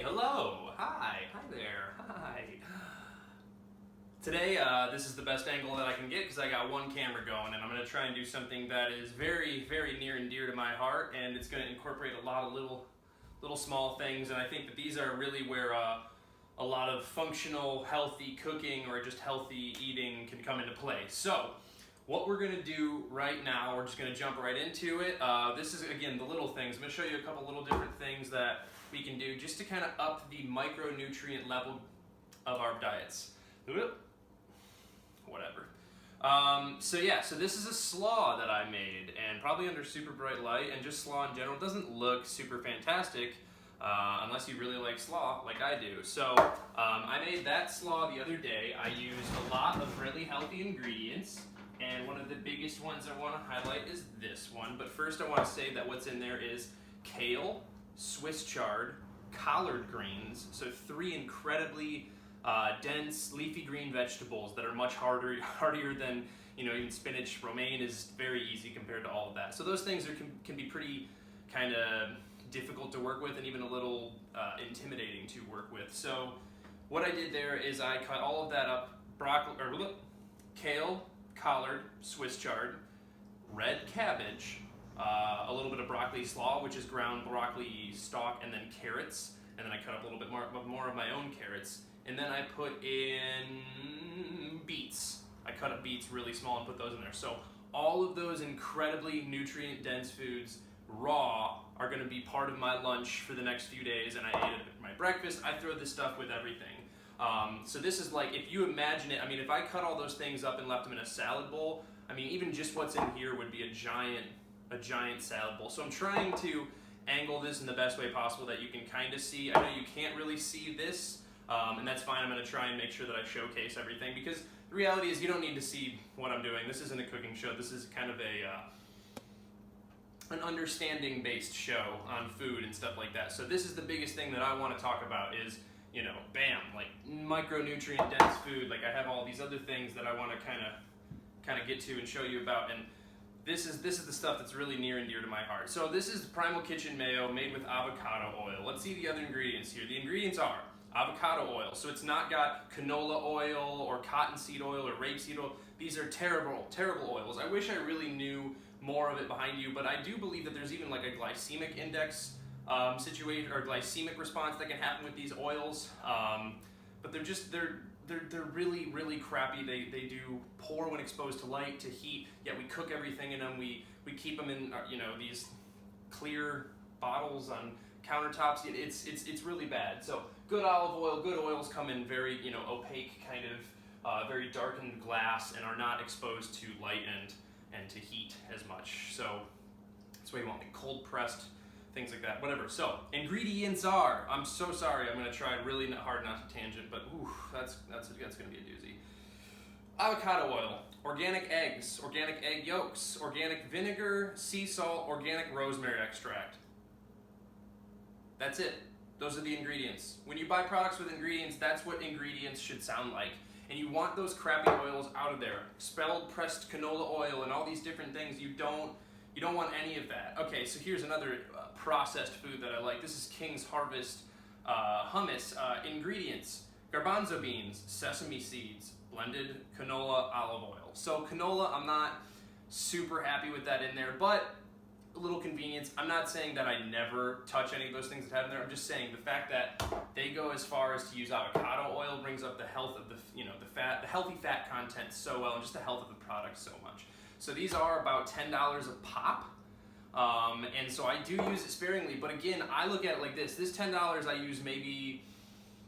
hello, hi there, hi. Today, this is the best angle that I can get because I got one camera going, and I'm going to try and do something that is very, very near and dear to my heart, and it's going to incorporate a lot of little small things, and I think that these are really where a lot of functional, healthy cooking or just healthy eating can come into play. So, what we're going to do right now, we're just going to jump right into it. This is, again, the little things. I'm going to show you a couple little different things that we can do just to kind of up the micronutrient level of our diets. Whatever. So this is a slaw that I made, and probably under super bright light, and just slaw in general doesn't look super fantastic unless you really like slaw like I do. So I made that slaw the other day. I used a lot of really healthy ingredients, and one of the biggest ones I want to highlight is this one. But first I want to say that what's in there is kale, Swiss chard, collard greens, so 3 incredibly dense leafy green vegetables that are much hardier than, even spinach. Romaine is very easy compared to all of that. So those things can be pretty kind of difficult to work with and even a little intimidating to work with. So what I did there is I cut all of that up: kale, collard, Swiss chard, red cabbage, a little bit of broccoli slaw, which is ground broccoli stalk, and then carrots, and then I cut up a little bit more of my own carrots, and then I put in beets. I cut up beets really small and put those in there. So all of those incredibly nutrient-dense foods, raw, are going to be part of my lunch for the next few days, and I ate it at my breakfast. I throw this stuff with everything. So this is like, if you imagine it, if I cut all those things up and left them in a salad bowl, even just what's in here would be a giant salad bowl. So I'm trying to angle this in the best way possible that you can kind of see. I know you can't really see this, and that's fine. I'm going to try and make sure that I showcase everything, because the reality is you don't need to see what I'm doing. This isn't a cooking show. This is kind of an understanding-based show on food and stuff like that. So this is the biggest thing that I want to talk about is, bam, like micronutrient-dense food. Like I have all these other things that I want to kind of get to and show you about, and this is the stuff that's really near and dear to my heart. So this is Primal Kitchen mayo made with avocado oil. Let's see the other ingredients here. The ingredients are avocado oil. So it's not got canola oil or cottonseed oil or rapeseed oil. These are terrible, terrible oils. I wish I really knew more of it behind you, but I do believe that there's even like a glycemic index situation or glycemic response that can happen with these oils. But they're really, really crappy. They do poor when exposed to light, to heat, yet we cook everything in them. We keep them in these clear bottles on countertops. It's really bad. So good olive oil, good oils come in very opaque, kind of very darkened glass, and are not exposed to light and to heat as much. So that's why you want like cold pressed, things like that, whatever. So ingredients are, I'm so sorry, I'm gonna try really hard not to tangent, but that's gonna be a doozy. Avocado oil, organic eggs, organic egg yolks, organic vinegar, sea salt, organic rosemary extract. That's it. Those are the ingredients. When you buy products with ingredients, that's what ingredients should sound like. And you want those crappy oils out of there. Expelled pressed canola oil and all these different things. You don't want any of that. Okay, so here's another processed food that I like. This is King's Harvest hummus. Ingredients: garbanzo beans, sesame seeds, blended canola, olive oil. So canola, I'm not super happy with that in there, but a little convenience. I'm not saying that I never touch any of those things that have in there. I'm just saying the fact that they go as far as to use avocado oil brings up the health of the fat, the healthy fat content so well, and just the health of the product so much. So these are about $10 a pop, and so I do use it sparingly. But again, I look at it like this: this $10, I use maybe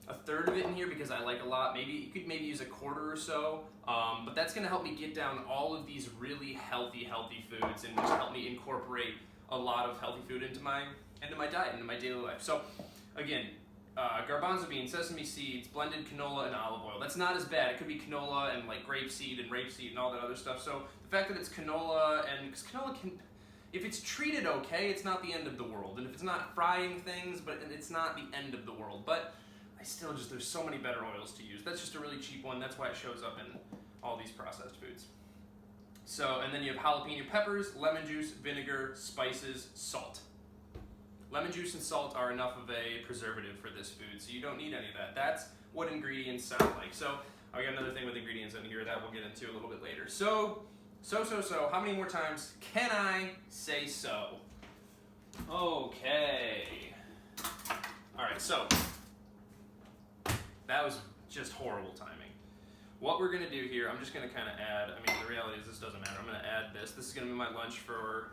a third of it in here because I like a lot. Maybe you could use a quarter or so, but that's going to help me get down all of these really healthy foods and just help me incorporate a lot of healthy food into my diet, into my daily life. So again, garbanzo beans, sesame seeds, blended canola, and olive oil. That's not as bad. It could be canola and like grapeseed and rapeseed and all that other stuff. So the fact that it's canola, and because canola can, if it's treated okay, it's not the end of the world. And if it's not frying things, but it's not the end of the world. But there's so many better oils to use. That's just a really cheap one. That's why it shows up in all these processed foods. So, and then you have jalapeno peppers, lemon juice, vinegar, spices, salt. lemon juice and salt are enough of a preservative for this food, so you don't need any of that. That's what ingredients sound like. So I got another thing with ingredients in here that we'll get into a little bit later. So, how many more times can I say so? Okay. All right, so that was just horrible timing. What we're gonna do here, I'm just gonna kind of add, I mean, the reality is this doesn't matter. I'm gonna add this. This is gonna be my lunch for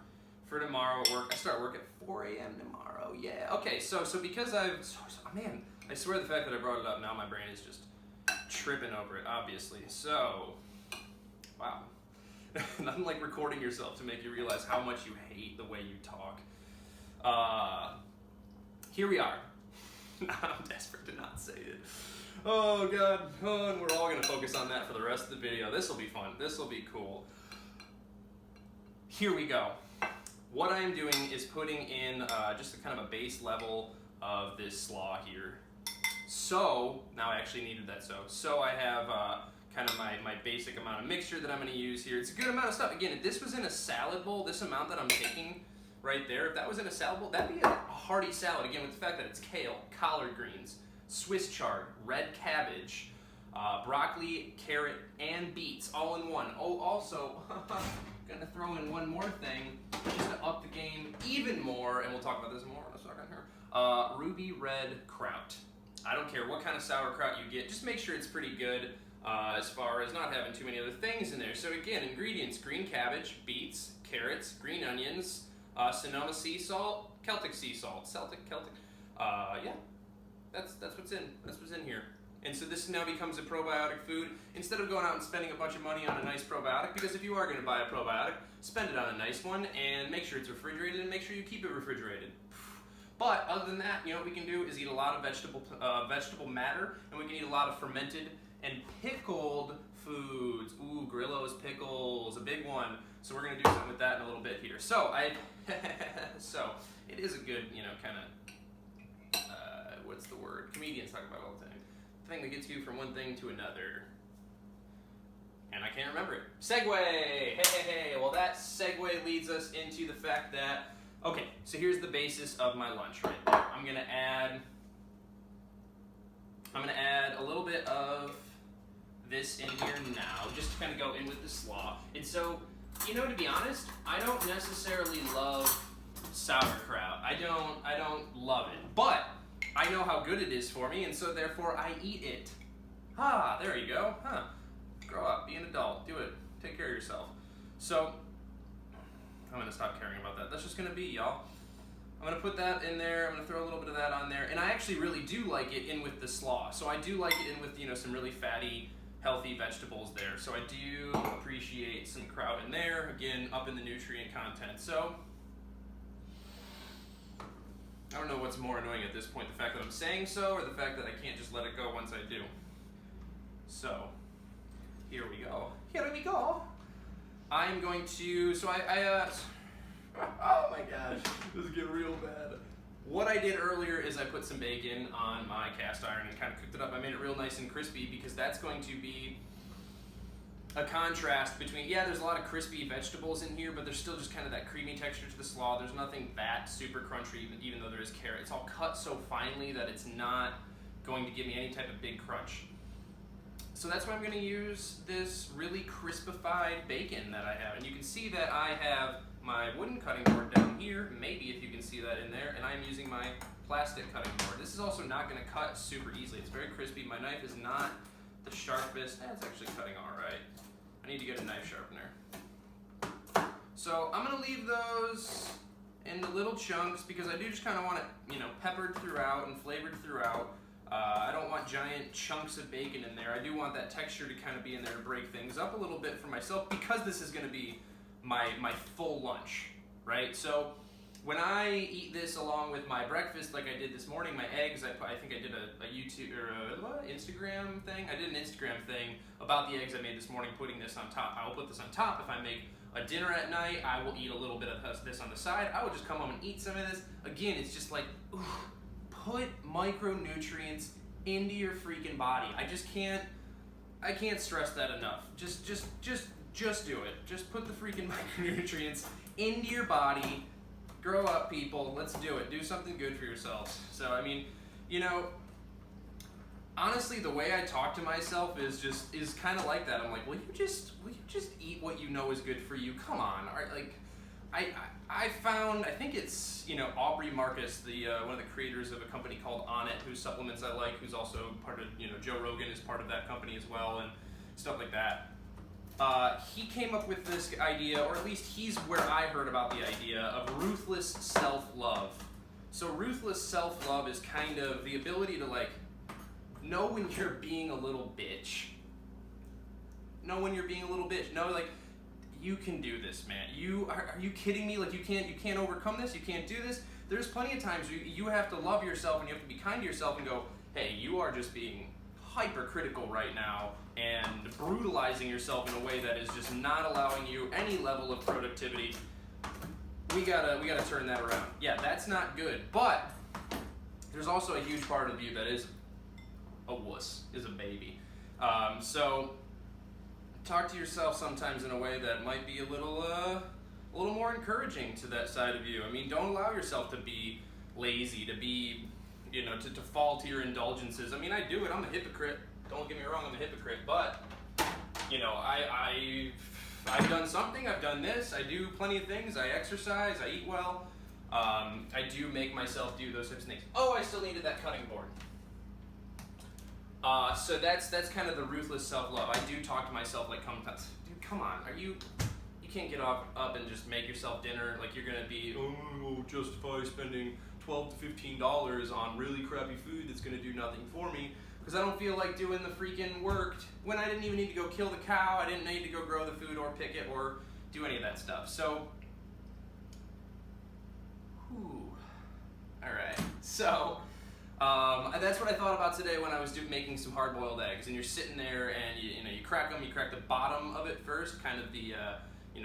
tomorrow at work. I start work at 4 a.m. tomorrow, yeah. Okay, so because man, I swear the fact that I brought it up, now my brain is just tripping over it, obviously. So, wow. Nothing like recording yourself to make you realize how much you hate the way you talk. Here we are. I'm desperate to not say it. Oh God, and we're all gonna focus on that for the rest of the video. This will be fun, this will be cool. Here we go. What I'm doing is putting in just a kind of a base level of this slaw here. So, now I actually needed that so I have kind of my basic amount of mixture that I'm gonna use here. It's a good amount of stuff. Again, if this was in a salad bowl, this amount that I'm taking right there, if that was in a salad bowl, that'd be a hearty salad. Again, with the fact that it's kale, collard greens, Swiss chard, red cabbage, broccoli, carrot, and beets all in one. Oh, also, gonna throw in one more thing just to up the game even more, and we'll talk about this more in a second here. Ruby red kraut. I don't care what kind of sauerkraut you get, just make sure it's pretty good as far as not having too many other things in there. So again, ingredients: green cabbage, beets, carrots, green onions, Sonoma sea salt, Celtic sea salt, yeah. That's what's in. That's what's in here. And so this now becomes a probiotic food. Instead of going out and spending a bunch of money on a nice probiotic, because if you are going to buy a probiotic, spend it on a nice one and make sure it's refrigerated and make sure you keep it refrigerated. But other than that, you know what we can do is eat a lot of vegetable matter, and we can eat a lot of fermented and pickled foods. Ooh, Grillo's pickles, a big one. So we're going to do something with that in a little bit here. So so it is a good, you know, kind of what's the word? Comedians talk about all the time. Thing that gets you from one thing to another. And I can't remember it. Segue! Hey. Well, that segue leads us into the fact that, okay, so here's the basis of my lunch right there. I'm gonna add a little bit of this in here now, just to kind of go in with the slaw. And so, you know, to be honest, I don't necessarily love sauerkraut. I don't love it, but I know how good it is for me, and so therefore I eat it. Ah, there you go. Huh. Grow up, be an adult, do it. Take care of yourself. So, I'm gonna stop caring about that. That's just gonna be, y'all. I'm gonna put that in there, I'm gonna throw a little bit of that on there, and I actually really do like it in with the slaw. So I do like it in with, you know, some really fatty, healthy vegetables there. So I do appreciate some kraut in there, again, up in the nutrient content. So, I don't know what's more annoying at this point, the fact that I'm saying so or the fact that I can't just let it go once I do. So, here we go. Here we go. I'm going to, so oh my gosh, this is getting real bad. What I did earlier is I put some bacon on my cast iron and kind of cooked it up. I made it real nice and crispy because that's going to be a contrast between, yeah, there's a lot of crispy vegetables in here, but there's still just kind of that creamy texture to the slaw. There's nothing that super crunchy, even though there is carrot. It's all cut so finely that it's not going to give me any type of big crunch. So that's why I'm gonna use this really crispified bacon that I have. And you can see that I have my wooden cutting board down here, maybe if you can see that in there, and I'm using my plastic cutting board. This is also not gonna cut super easily. It's very crispy. My knife is not the sharpest. It's actually cutting all right. I need to get a knife sharpener. So I'm gonna leave those in the little chunks because I do just kind of want it, you know, peppered throughout and flavored throughout. I don't want giant chunks of bacon in there. I do want that texture to kind of be in there to break things up a little bit for myself because this is gonna be my full lunch, right? So when I eat this along with my breakfast, like I did this morning, my eggs, I think I did a YouTube or a Instagram thing. I did an Instagram thing about the eggs I made this morning, putting this on top. I will put this on top. If I make a dinner at night, I will eat a little bit of this on the side. I will just come home and eat some of this. Again, it's just like, ooh, put micronutrients into your freaking body. I can't stress that enough. Just do it. Just put the freaking micronutrients into your body. Grow up, people. Let's do it. Do something good for yourselves. So, I mean, you know, honestly, the way I talk to myself is kind of like that. I'm like, will you just eat what you know is good for you? Come on. Like, I found, I think it's, you know, Aubrey Marcus, the one of the creators of a company called On It, whose supplements I like, who's also part of, you know, Joe Rogan is part of that company as well, and stuff like that. He came up with this idea, or at least he's where I heard about the idea of ruthless self-love. So ruthless self-love is kind of the ability to, like, know when you're being a little bitch. Know when you're being a little bitch. Know, like, you can do this, man. Are you kidding me? Like, you can't overcome this? You can't do this? There's plenty of times you have to love yourself and you have to be kind to yourself and go, hey, you are just being hypercritical right now and brutalizing yourself in a way that is just not allowing you any level of productivity. We gotta turn that around. Yeah, that's not good. But there's also a huge part of you that is a wuss, is a baby. So talk to yourself sometimes in a way that might be a little more encouraging to that side of you. I mean, don't allow yourself to be lazy, to be, you know, to fall to your indulgences. I mean, I do it. I'm a hypocrite. Don't get me wrong, I'm a hypocrite. But, you know, I've done something. I've done this. I do plenty of things. I exercise. I eat well. I do make myself do those types of things. Oh, I still needed that cutting board. So that's kind of the ruthless self-love. I do talk to myself like, dude, come on, you can't get up and just make yourself dinner like you're gonna be, oh, justify spending $12 to $15 on really crappy food that's gonna do nothing for me because I don't feel like doing the freaking work when I didn't even need to go kill the cow, I didn't need to go grow the food or pick it or do any of that stuff. So, all right, so. That's what I thought about today when I was making some hard-boiled eggs. And you're sitting there, and you crack them. You crack the bottom of it first, kind of the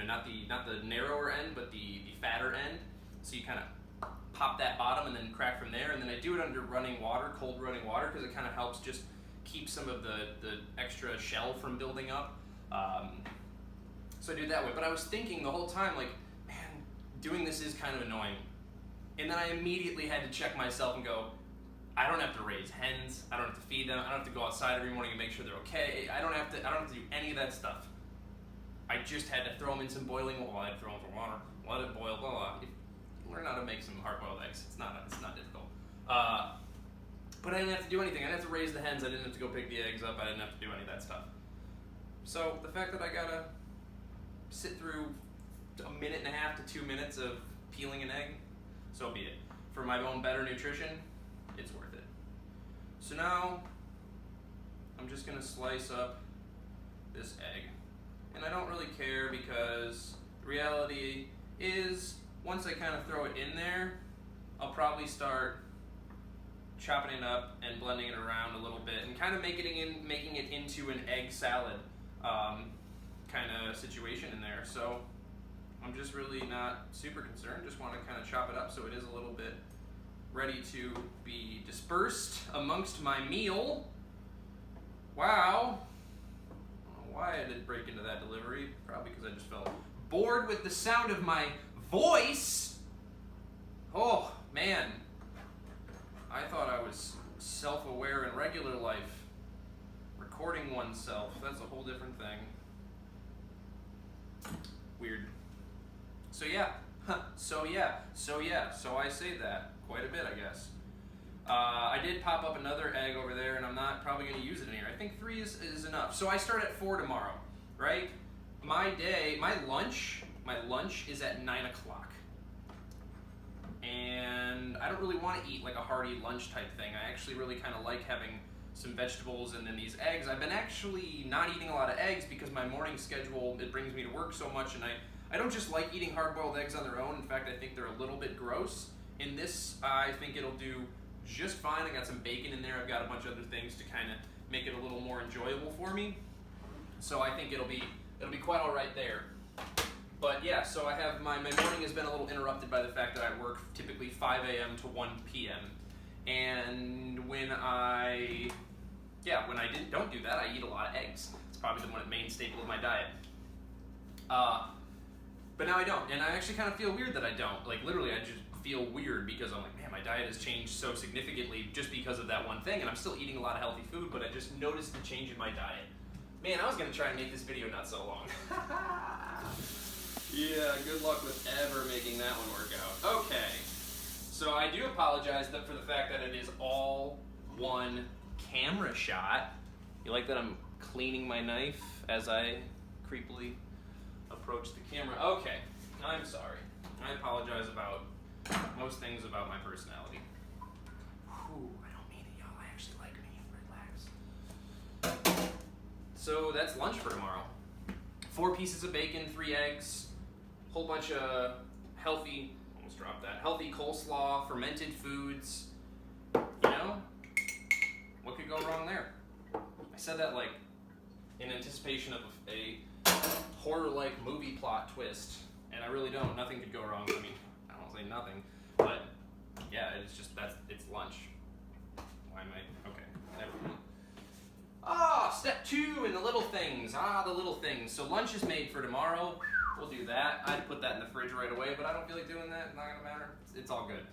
not the narrower end, but the fatter end. So you kind of pop that bottom and then crack from there. And then I do it under running water, cold running water, because it kind of helps just keep some of the extra shell from building up. So I do it that way. But I was thinking the whole time, like, man, doing this is kind of annoying. And then I immediately had to check myself and go, I don't have to raise hens. I don't have to feed them. I don't have to go outside every morning and make sure they're okay. I don't have to do any of that stuff. I just had to throw them in some boiling water. I had to throw them in water, let it boil, blah, blah. Learn how to make some hard-boiled eggs. It's not difficult. But I didn't have to do anything. I didn't have to raise the hens. I didn't have to go pick the eggs up. I didn't have to do any of that stuff. So the fact that I gotta sit through 1.5 to 2 minutes of peeling an egg, so be it. For my own better nutrition, it's worth it. So now, I'm just gonna slice up this egg. And I don't really care because the reality is, once I kind of throw it in there, I'll probably start chopping it up and blending it around a little bit and kind of making it into an egg salad kind of situation in there. So I'm just really not super concerned, just want to kind of chop it up so it is a little bit ready to be dispersed amongst my meal. Wow. I don't know why I did break into that delivery. Probably because I just felt bored with the sound of my voice. Oh, man. I thought I was self-aware in regular life. Recording oneself, that's a whole different thing. Weird. So yeah. So I say that quite a bit, I guess. I did pop up another egg over there, and I'm not probably going to use it in here. I think 3 is enough. So I start at 4 tomorrow, right? My lunch is at 9 o'clock. And I don't really want to eat like a hearty lunch type thing. I actually really kind of like having some vegetables and then these eggs. I've been actually not eating a lot of eggs because my morning schedule, it brings me to work so much, and I don't just like eating hard-boiled eggs on their own. In fact, I think they're a little bit gross. In this, I think it'll do just fine. I got some bacon in there. I've got a bunch of other things to kind of make it a little more enjoyable for me. So I think it'll be quite all right there. But yeah, so I have my morning has been a little interrupted by the fact that I work typically 5 a.m. to 1 p.m. And when I don't do that, I eat a lot of eggs. It's probably the main staple of my diet. But now I don't, and I actually kind of feel weird that I don't. Like literally, I just feel weird because I'm like, man, my diet has changed so significantly just because of that one thing, and I'm still eating a lot of healthy food, but I just noticed the change in my diet. Man, I was gonna try and make this video not so long. Yeah, good luck with ever making that one work out. Okay, so I do apologize for the fact that it is all one camera shot. You like that I'm cleaning my knife as I creepily approach the camera? Okay, I'm sorry. I apologize about most things about my personality. Whew, I don't mean it, y'all. I actually like me. Relax. So that's lunch for tomorrow. 4 pieces of bacon, 3 eggs, whole bunch of healthy, almost dropped that, healthy coleslaw, fermented foods. You know, what could go wrong there? I said that like in anticipation of a horror-like movie plot twist, and I really don't. Nothing could go wrong. I mean, I don't say nothing, but yeah, it's just it's lunch. Why am I? Okay, never mind. Step 2 in the little things. The little things. So lunch is made for tomorrow. We'll do that. I'd put that in the fridge right away, but I don't feel like doing that. It's not gonna matter. It's all good.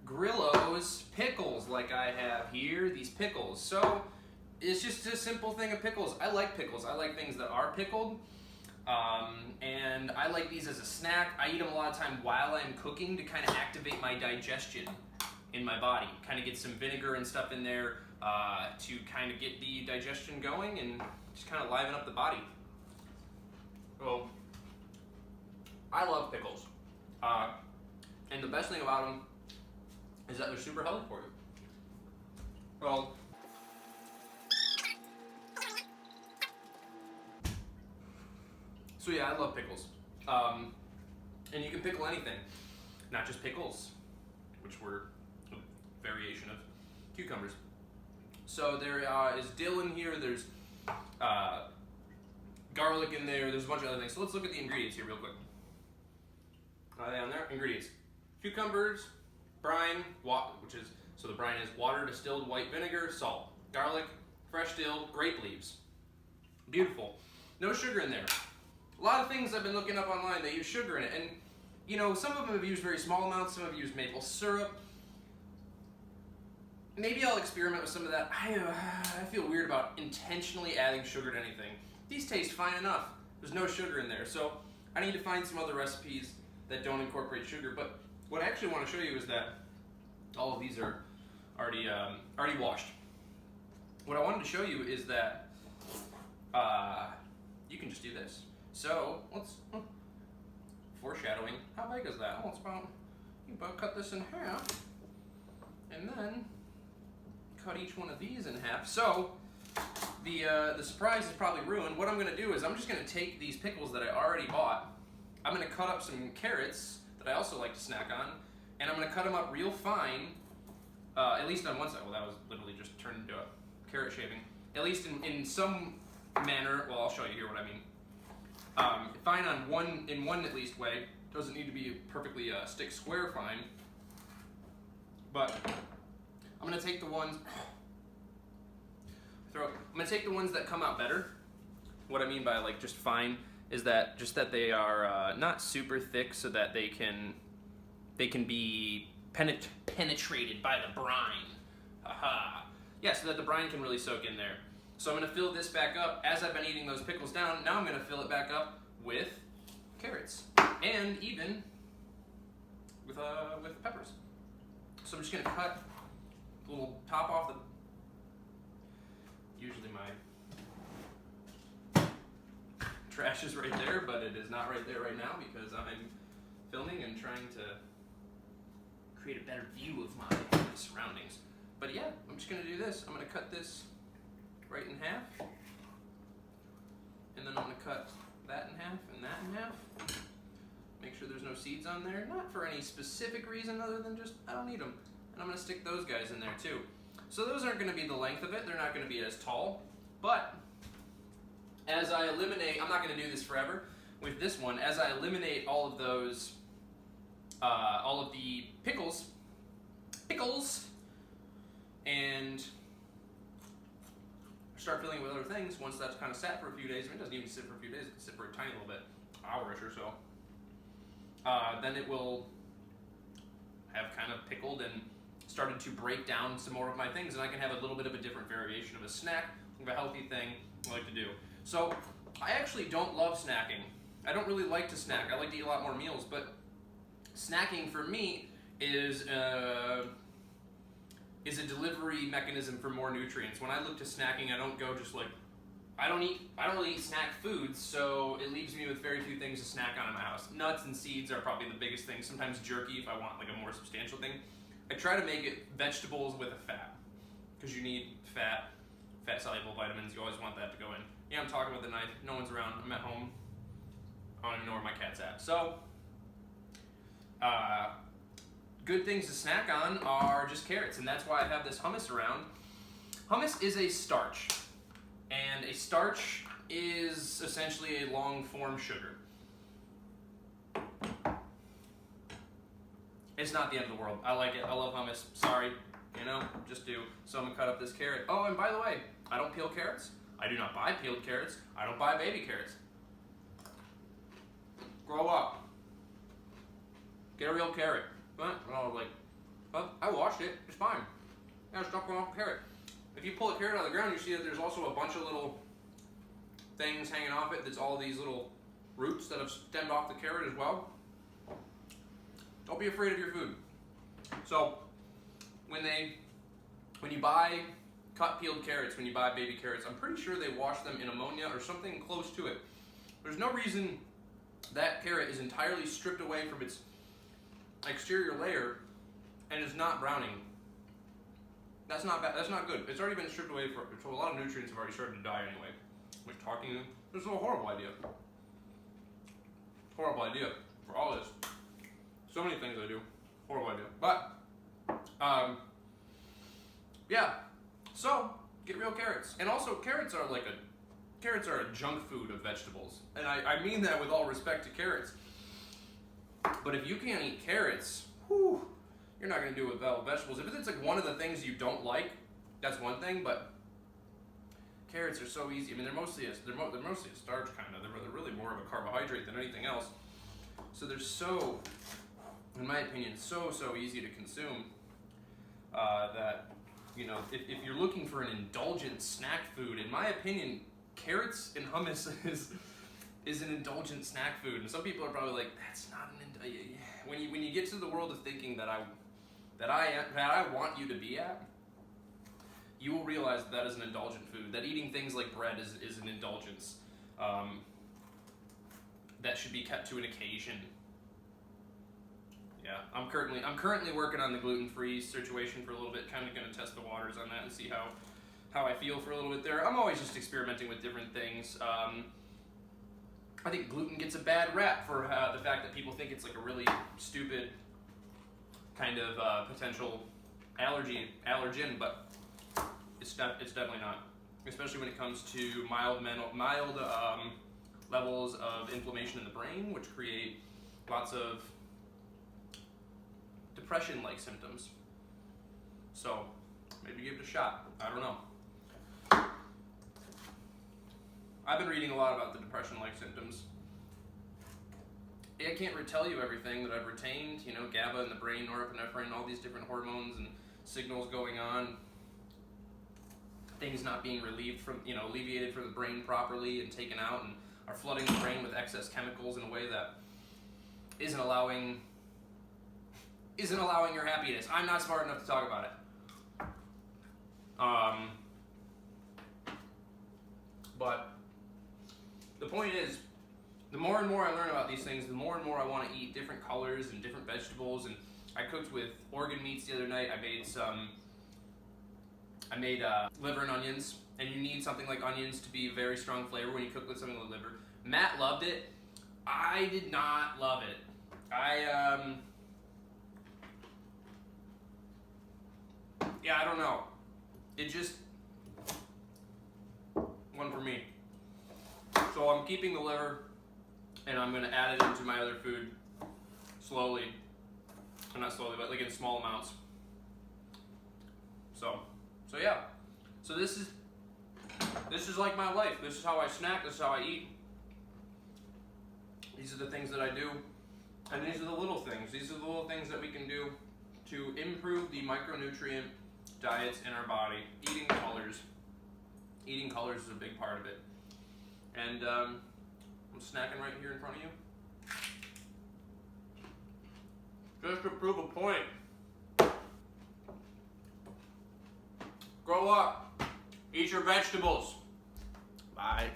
Grillo's pickles, like I have here. These pickles. So it's just a simple thing of pickles. I like pickles. I like things that are pickled. And I like these as a snack. I eat them a lot of time while I'm cooking to kind of activate my digestion in my body. Kind of get some vinegar and stuff in there to kind of get the digestion going and just kind of liven up the body. Well, I love pickles. And the best thing about them is that they're super healthy for you. Well, so yeah, I love pickles. And you can pickle anything, not just pickles, which were a variation of cucumbers. So there is dill in here, there's garlic in there, there's a bunch of other things. So let's look at the ingredients here real quick. Are they on there? Ingredients. Cucumbers, brine, so the brine is water, distilled white vinegar, salt, garlic, fresh dill, grape leaves. Beautiful. No sugar in there. A lot of things I've been looking up online, they use sugar in it. And, you know, some of them have used very small amounts, some have used maple syrup. Maybe I'll experiment with some of that. I feel weird about intentionally adding sugar to anything. These taste fine enough. There's no sugar in there. So I need to find some other recipes that don't incorporate sugar. But what I actually want to show you is that all of these are already washed. What I wanted to show you is that you can just do this. So let's foreshadowing. How big is that? Well, it's about, you can cut this in half, and then cut each one of these in half. So the surprise is probably ruined. What I'm going to do is I'm just going to take these pickles that I already bought. I'm going to cut up some carrots that I also like to snack on, and I'm going to cut them up real fine. At least on one side. Well, that was literally just turned into a carrot shaving. At least in some manner. Well, I'll show you here what I mean. Fine on one at least way. Doesn't need to be perfectly stick square fine. But I'm gonna take the ones. I'm gonna take the ones that come out better. What I mean by like just fine is that they are not super thick, so that they can be penetrated by the brine. Haha. Yeah, so that the brine can really soak in there. So I'm going to fill this back up as I've been eating those pickles down. Now I'm going to fill it back up with carrots and even with peppers. So I'm just going to cut a little top off the. Usually my trash is right there, but it is not right there right now because I'm filming and trying to create a better view of my surroundings. But yeah, I'm just going to do this. I'm going to cut this right in half. And then I'm going to cut that in half and that in half. Make sure there's no seeds on there. Not for any specific reason other than just I don't need them. And I'm going to stick those guys in there too. So those aren't going to be the length of it. They're not going to be as tall. But as I eliminate, I'm not going to do this forever. With this one, as I eliminate all of those, all of the pickles, and there's start filling it with other things, once that's kind of sat for a few days, I mean, it doesn't even sit for a few days, it can sit for a tiny little bit, hour-ish or so, then it will have kind of pickled and started to break down some more of my things, and I can have a little bit of a different variation of a snack, of a healthy thing I like to do. So I actually don't love snacking. I don't really like to snack. I like to eat a lot more meals, but snacking for me is a delivery mechanism for more nutrients. When I look to snacking, I don't go just like, I don't really eat snack foods, so it leaves me with very few things to snack on in my house. Nuts and seeds are probably the biggest thing. Sometimes jerky if I want like a more substantial thing. I try to make it vegetables with a fat, because you need fat-soluble vitamins. You always want that to go in. Yeah, I'm talking with a knife. No one's around. I'm at home. I don't even know where my cat's at. So, good things to snack on are just carrots, and that's why I have this hummus around. Hummus is a starch, and a starch is essentially a long-form sugar. It's not the end of the world. I like it. I love hummus. Sorry, just do. So I'm gonna cut up this carrot. Oh, and by the way, I don't peel carrots. I do not buy peeled carrots. I don't buy baby carrots. Grow up. Get a real carrot. But I washed it. It's fine. Yeah, it's not growing off a carrot. If you pull a carrot out of the ground, you see that there's also a bunch of little things hanging off it. There's all these little roots that have stemmed off the carrot as well. Don't be afraid of your food. So when you buy cut peeled carrots, when you buy baby carrots, I'm pretty sure they wash them in ammonia or something close to it. There's no reason that carrot is entirely stripped away from its exterior layer and is not browning. That's not bad. That's not good. It's already been stripped away, so a lot of nutrients have already started to die anyway. This is a horrible idea. Horrible idea for all this. So many things I do. Horrible idea. But, yeah. So, get real carrots. And also, carrots are a junk food of vegetables. And I mean that with all respect to carrots. But if you can't eat carrots, whew, you're not going to do it with vegetables. If it's like one of the things you don't like, that's one thing, but carrots are so easy. I mean, they're mostly a starch kind of. They're really more of a carbohydrate than anything else. So they're so, in my opinion, so easy to consume that, if you're looking for an indulgent snack food, in my opinion, carrots and hummus is an indulgent snack food. And some people are probably like, that's not an when you get to the world of thinking that I want you to be at, you will realize that is an indulgent food. That eating things like bread is an indulgence. That should be kept to an occasion. Yeah, I'm currently working on the gluten-free situation for a little bit. Kind of going to test the waters on that and see how I feel for a little bit there. I'm always just experimenting with different things. I think gluten gets a bad rap for the fact that people think it's like a really stupid kind of potential allergen, but it's definitely not. Especially when it comes to mild levels of inflammation in the brain, which create lots of depression-like symptoms. So maybe give it a shot. I don't know. I've been reading a lot about the depression-like symptoms. I can't tell you everything that I've retained, GABA in the brain, norepinephrine, all these different hormones and signals going on, things not being relieved from, alleviated from the brain properly and taken out and are flooding the brain with excess chemicals in a way that isn't allowing your happiness. I'm not smart enough to talk about it. But the point is, the more and more I learn about these things, the more and more I want to eat different colors and different vegetables. And I cooked with organ meats the other night. I made liver and onions, and you need something like onions to be a very strong flavor when you cook with something like liver. Matt loved it. I did not love it. I don't know. It just wasn't for me. So I'm keeping the liver, and I'm going to add it into my other food slowly. Well, not slowly, but like in small amounts. So yeah. So this is This is like my life. This is how I snack. This is how I eat. These are the things that I do. And these are the little things. These are the little things that we can do to improve the micronutrient diets in our body. Eating colors. Eating colors is a big part of it. And I'm snacking right here in front of you. Just to prove a point. Grow up. Eat your vegetables. Bye.